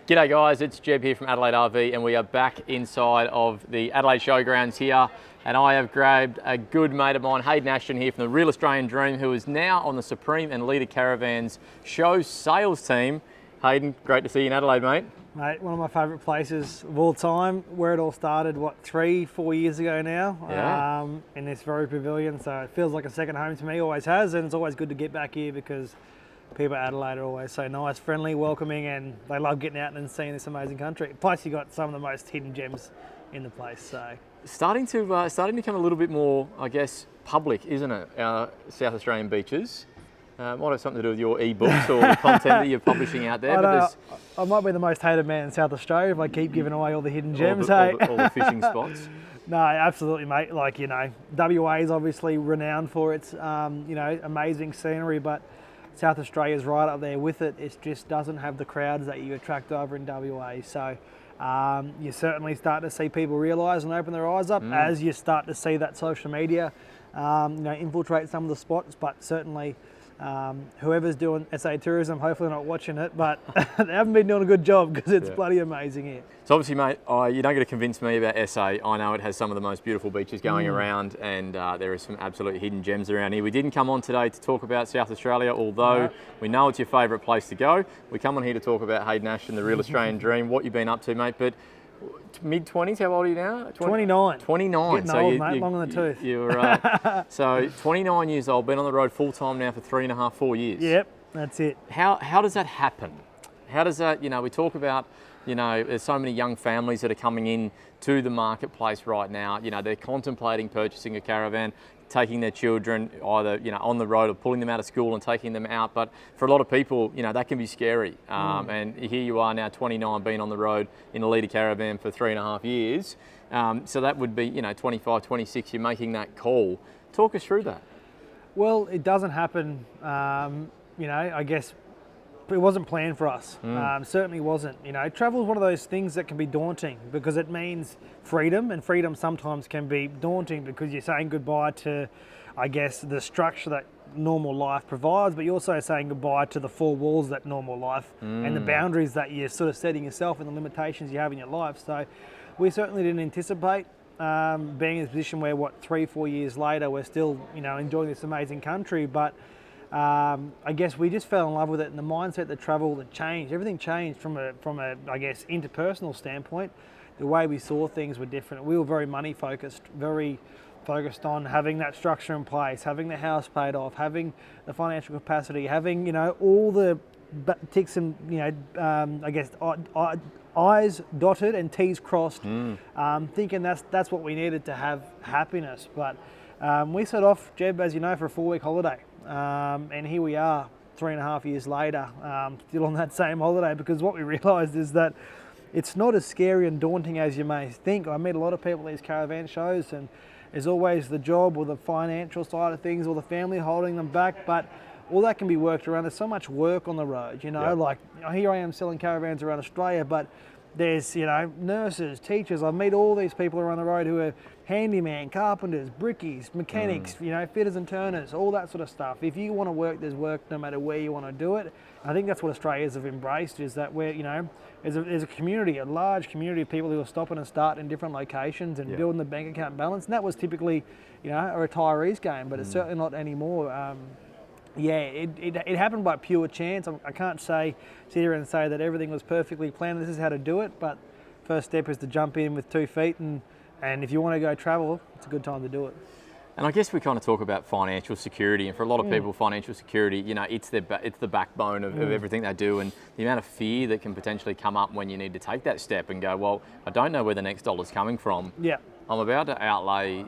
G'day guys, it's Jeb here from Adelaide RV and we are back inside of the Adelaide Showgrounds here, and I have grabbed a good mate of mine, Haydo here from the Real Australian Dream, who is now on the Supreme and Leader Caravans show sales team. Hayden, great to see you in Adelaide, mate. Mate, one of my favourite places of all time, where it all started, 3-4 years ago now, Yeah. in this very pavilion, so it feels like a second home to me, always has, and it's always good to get back here because people at Adelaide are always so nice, friendly, welcoming, and they love getting out and seeing this amazing country. Plus, you got some of the most hidden gems in the place. So starting to become a little bit more, I guess, public, isn't it? Our South Australian beaches. Might have something to do with your e-books or the content that you're publishing out there. I might be the most hated man in South Australia if I keep giving away all the hidden gems. All the fishing spots. No, absolutely, mate. Like, WA is obviously renowned for its, amazing scenery, but South Australia's right up there with it. It just doesn't have the crowds that you attract over in WA. So you certainly start to see people realise and open their eyes up as you start to see that social media, infiltrate some of the spots. But certainly, whoever's doing SA tourism, hopefully not watching it, but they haven't been doing a good job because it's bloody amazing here. So obviously, mate, you don't get to convince me about SA. I know it has some of the most beautiful beaches going around, and there are some absolute hidden gems around here. We didn't come on today to talk about South Australia, although we know it's your favourite place to go. We come on here to talk about Haydo and the Real Australian Dream, what you've been up to, mate. But mid-20s, how old are you now? 29. 29. Getting old, mate, long in the tooth. You're so 29 years old, been on the road full-time now for 3.5-4 years. Yep, that's it. How does that happen? How does that, we talk about, there's so many young families that are coming in to the marketplace right now. They're contemplating purchasing a caravan, taking their children either, on the road or pulling them out of school and taking them out. But for a lot of people, that can be scary. And here you are now, 29, being on the road in a leader caravan for 3.5 years. So that would be, 25, 26, you're making that call. Talk us through that. Well, it doesn't happen, I guess it wasn't planned for us. Certainly wasn't. Travel is one of those things that can be daunting because it means freedom, and freedom sometimes can be daunting because you're saying goodbye to, I guess, the structure that normal life provides, but you're also saying goodbye to the four walls that normal life and the boundaries that you're sort of setting yourself and the limitations you have in your life. So we certainly didn't anticipate being in a position where, 3-4 years later, we're still, enjoying this amazing country, but I guess we just fell in love with it, and the mindset, the travel, that changed. Everything changed from a I guess, interpersonal standpoint. The way we saw things were different. We were very money focused, very focused on having that structure in place, having the house paid off, having the financial capacity, having all the ticks and I guess I's dotted and T's crossed. Thinking that's what we needed to have happiness. But we set off, Jeb, as you know, for a 4-week holiday. And here we are 3.5 years later, still on that same holiday, because what we realised is that it's not as scary and daunting as you may think. I meet a lot of people at these caravan shows, and there's always the job or the financial side of things or the family holding them back, but all that can be worked around. There's so much work on the road, like here I am selling caravans around Australia, but there's, nurses, teachers. I meet all these people around the road who are handyman, carpenters, brickies, mechanics, fitters and turners, all that sort of stuff. If you want to work, there's work no matter where you want to do it. I think that's what Australians have embraced, is that we're, there's a community, a large community of people who are stopping and starting in different locations and building the bank account balance. And that was typically, a retiree's game, but it's certainly not anymore. It happened by pure chance. I can't sit here and say that everything was perfectly planned. This is how to do it, but first step is to jump in with 2 feet, and if you want to go travel, it's a good time to do it. And I guess we kind of talk about financial security, and for a lot of people, financial security, it's the backbone of everything they do, and the amount of fear that can potentially come up when you need to take that step and go, well, I don't know where the next dollar's coming from. Yeah. I'm about to outlay,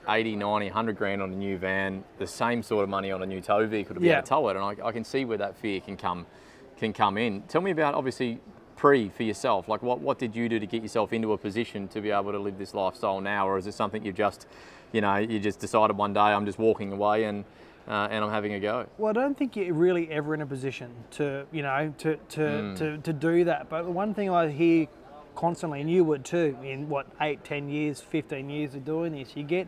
80, 90, 100 grand on a new van, the same sort of money on a new tow vehicle to be able to tow it, and I can see where that fear can come in. Tell me about, obviously, for yourself, like what did you do to get yourself into a position to be able to live this lifestyle now, or is it something you've just, you just decided one day, I'm just walking away and I'm having a go? Well, I don't think you're really ever in a position to do that, but the one thing I hear constantly, and you would too, in 8, 10 years, 15 years of doing this, you get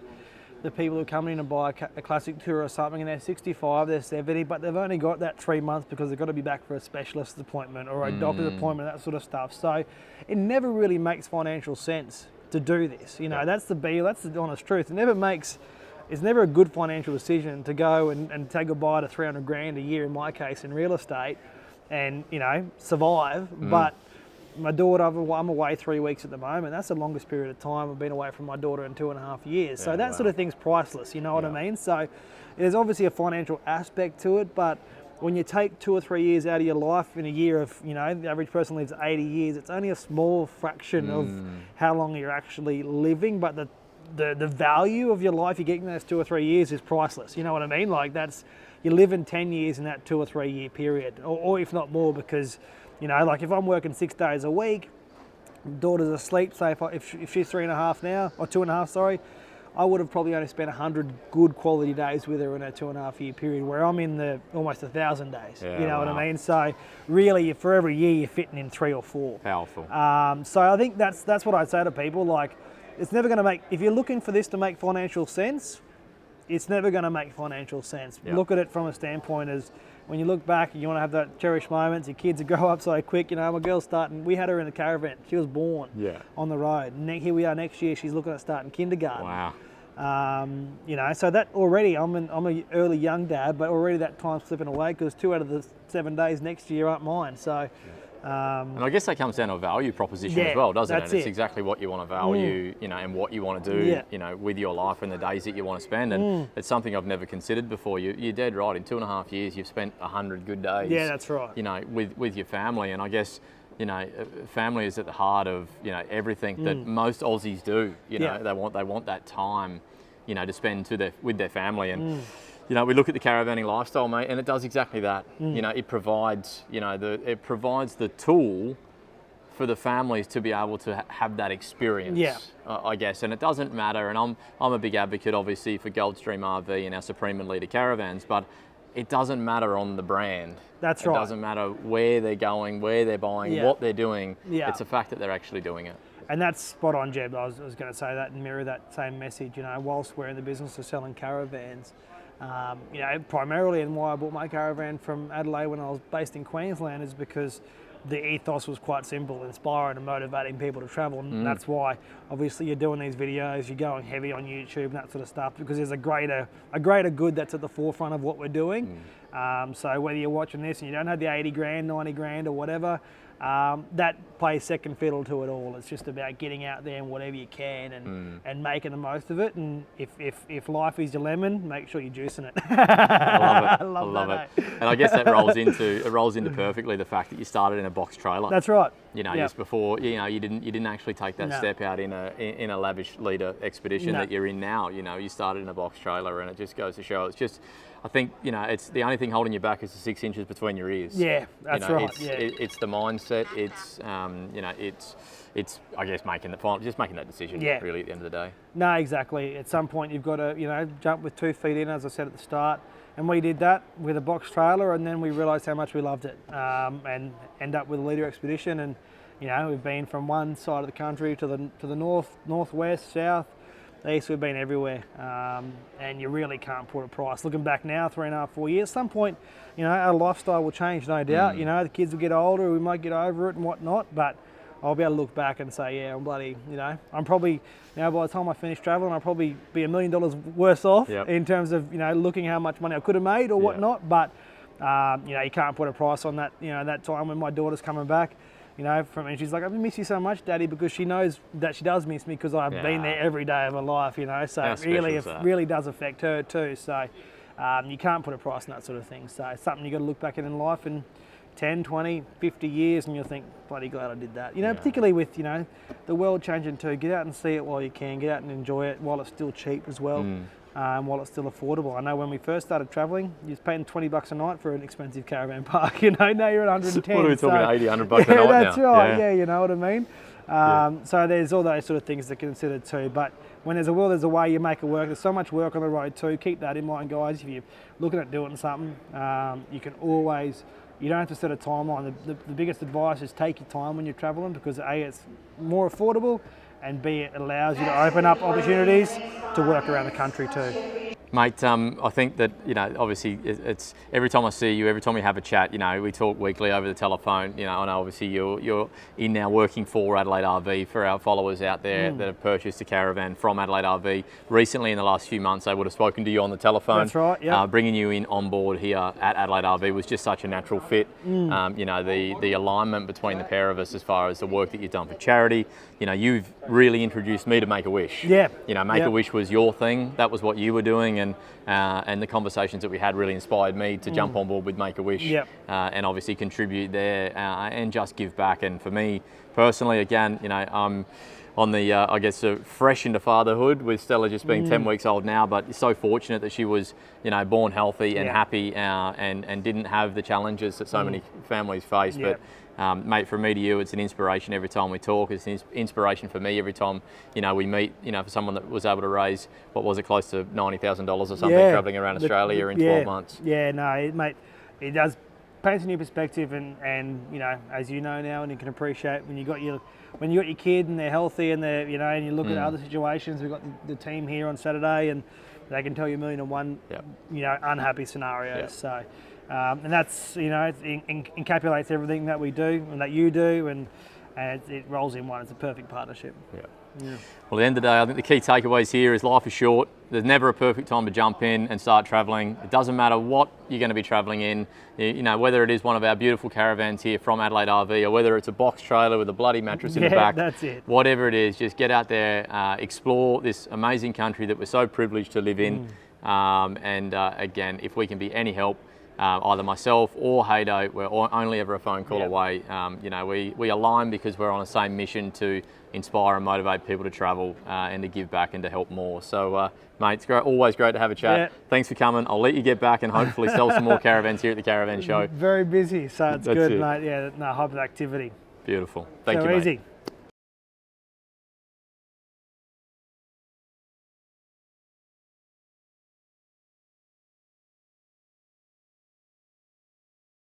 the people who come in and buy a classic tour or something, and they're 65, they're 70, but they've only got that 3 months because they've got to be back for a specialist appointment or a doctor's appointment, that sort of stuff. So it never really makes financial sense to do this. You know, that's the honest truth. It's never a good financial decision to go and say goodbye to 300 grand a year, in my case, in real estate, and, you know, survive. But my daughter, I'm away 3 weeks at the moment. That's the longest period of time I've been away from my daughter in 2.5 years. So that sort of thing's priceless, you know what I mean? So there's obviously a financial aspect to it, but when you take 2 or 3 years out of your life in a year of, you know, the average person lives 80 years, it's only a small fraction of how long you're actually living, but the value of your life you're getting in those 2 or 3 years is priceless. You know what I mean? Like, you're living 10 years in that 2 or 3 year period, or if not more, because, you know, like if I'm working 6 days a week, daughter's asleep, say if she's 3.5 now, or 2.5, sorry, I would have probably only spent 100 good quality days with her in a 2.5 year period, where I'm in almost 1,000 days. You know what I mean? So really, for every year, you're fitting in 3 or 4. Powerful. So I think that's what I'd say to people. Like, it's never going to make, if you're looking for this to make financial sense, it's never going to make financial sense. Look at it from a standpoint as, when you look back, you want to have that cherished moments. Your kids grow up so quick. You know, my girl's starting. We had her in the caravan. She was born on the road. Here we are next year. She's looking at starting kindergarten. Wow. You know, so that already, I'm an early young dad, but already that time's slipping away, because 2 out of the 7 days next year aren't mine. So. And I guess that comes down to a value proposition as well, doesn't it? It's exactly what you want to value, you know, and what you want to do, you know, with your life and the days that you want to spend. And it's something I've never considered before. You're dead right. In 2.5 years, you've spent 100 good days. Yeah, that's right. You know, with your family. And I guess, you know, family is at the heart of, you know, everything that most Aussies do. You know, they want that time, you know, to spend with their family. And you know, we look at the caravanning lifestyle, mate, and it does exactly that. You know, it provides, you know, the tool for the families to be able to have that experience. I guess, and it doesn't matter. And I'm a big advocate, obviously, for Gulfstream RV and our Supreme and Leader caravans, but it doesn't matter on the brand. That's right. It doesn't matter where they're going, where they're buying, what they're doing. It's the fact that they're actually doing it. And that's spot on, Jeb. I was going to say that and mirror that same message. You know, whilst we're in the business of selling caravans, you know, primarily, and why I bought my caravan from Adelaide when I was based in Queensland, is because the ethos was quite simple: inspiring and motivating people to travel. And that's why, obviously, you're doing these videos, you're going heavy on YouTube and that sort of stuff, because there's a greater good that's at the forefront of what we're doing. So whether you're watching this and you don't have the 80 grand, 90 grand or whatever, that plays second fiddle to it all. It's just about getting out there and whatever you can and making the most of it. And if life is your lemon, make sure you're juicing it. I love it. And I guess that rolls into perfectly the fact that you started in a box trailer. That's right. You know, just before, you know, you didn't actually take that step out in a lavish leader expedition that you're in now. You know, you started in a box trailer, and it just goes to show. It's just, I think, you know, it's the only thing holding you back is the 6 inches between your ears. Yeah, that's you know, right. It's the mindset. It's you know, it's I guess making that decision. Really, at the end of the day. No, exactly. At some point, you've got to, you know, jump with 2 feet in, as I said at the start. And we did that with a box trailer, and then we realised how much we loved it, and end up with a leader expedition. And, you know, we've been from one side of the country to the north, northwest, south, east. We've been everywhere, and you really can't put a price. Looking back now, 3.5, 4 years, at some point, you know, our lifestyle will change, no doubt. You know, the kids will get older, we might get over it and whatnot, but I'll be able to look back and say, yeah, I'm bloody, you know, I'm probably, you know, by the time I finish traveling, I'll probably be $1 million worse off in terms of, you know, looking how much money I could have made or whatnot. But, you know, you can't put a price on that, you know, that time when my daughter's coming back, you know, and she's like, I miss you so much, Daddy, because she knows that she does miss me because I've been there every day of her life, you know, so it really does affect her too. So you can't put a price on that sort of thing. So it's something you got to look back in life and 10, 20, 50 years, and you'll think, bloody glad I did that. You know, particularly with, you know, the world changing too. Get out and see it while you can. Get out and enjoy it while it's still cheap as well, while it's still affordable. I know when we first started travelling, you was paying $20 a night for an expensive caravan park. You know, now you're at 110. What are we talking, 80, $100 a night now? That's right. Yeah, you know what I mean? So there's all those sort of things to consider too. But when there's a will, there's a way. You make it work. There's so much work on the road too. Keep that in mind, guys. If you're looking at doing something, you can always... You don't have to set a timeline. The biggest advice is take your time when you're traveling, because A, it's more affordable, and B, it allows you to open up opportunities to work around the country too. Mate, I think that, obviously it's every time I see you, every time we have a chat, we talk weekly over the telephone, I know obviously you're in now working for Adelaide RV. For our followers out there that have purchased a caravan from Adelaide RV recently in the last few months, they would have spoken to you on the telephone. That's right, yeah. Bringing you in on board here at Adelaide RV was just such a natural fit. The alignment between the pair of us as far as the work that you've done for charity, you've really introduced me to Make-A-Wish. Yeah. Make-A-Wish was your thing, that was what you were doing. And the conversations that we had really inspired me to jump on board with Make-A-Wish and obviously contribute there and just give back. And for me personally, again, I'm on the, fresh into fatherhood with Stella just being 10 weeks old now, but so fortunate that she was, born healthy and happy and didn't have the challenges that so many families face. But mate, from me to you, it's an inspiration every time we talk. It's an inspiration for me every time, we meet, for someone that was able to raise, what was it, close to $90,000 or something, traveling around Australia in 12 months. Yeah, no, mate, it does paint a new perspective and as you know now and you can appreciate when you got your kid and they're healthy and they're, and you look at other situations. We've got the team here on Saturday and they can tell you 1,000,001, unhappy scenarios. So, and that's, it encapsulates everything that we do and that you do, and it rolls in one. It's a perfect partnership. Yeah. Well, at the end of the day, I think the key takeaways here is life is short. There's never a perfect time to jump in and start travelling. It doesn't matter what you're going to be travelling in, whether it is one of our beautiful caravans here from Adelaide RV or whether it's a box trailer with a bloody mattress in the back. That's it. Whatever it is, just get out there, explore this amazing country that we're so privileged to live in. Again, if we can be any help, either myself or Haydo, we're only ever a phone call away. We align because we're on the same mission to inspire and motivate people to travel and to give back and to help more. So, mate, it's always great to have a chat. Yeah. Thanks for coming. I'll let you get back and hopefully sell some more caravans here at the Caravan Show. Very busy, so it's That's good, it. mate. Yeah, no, hyperactivity. Beautiful. Thank so you, mate. Easy.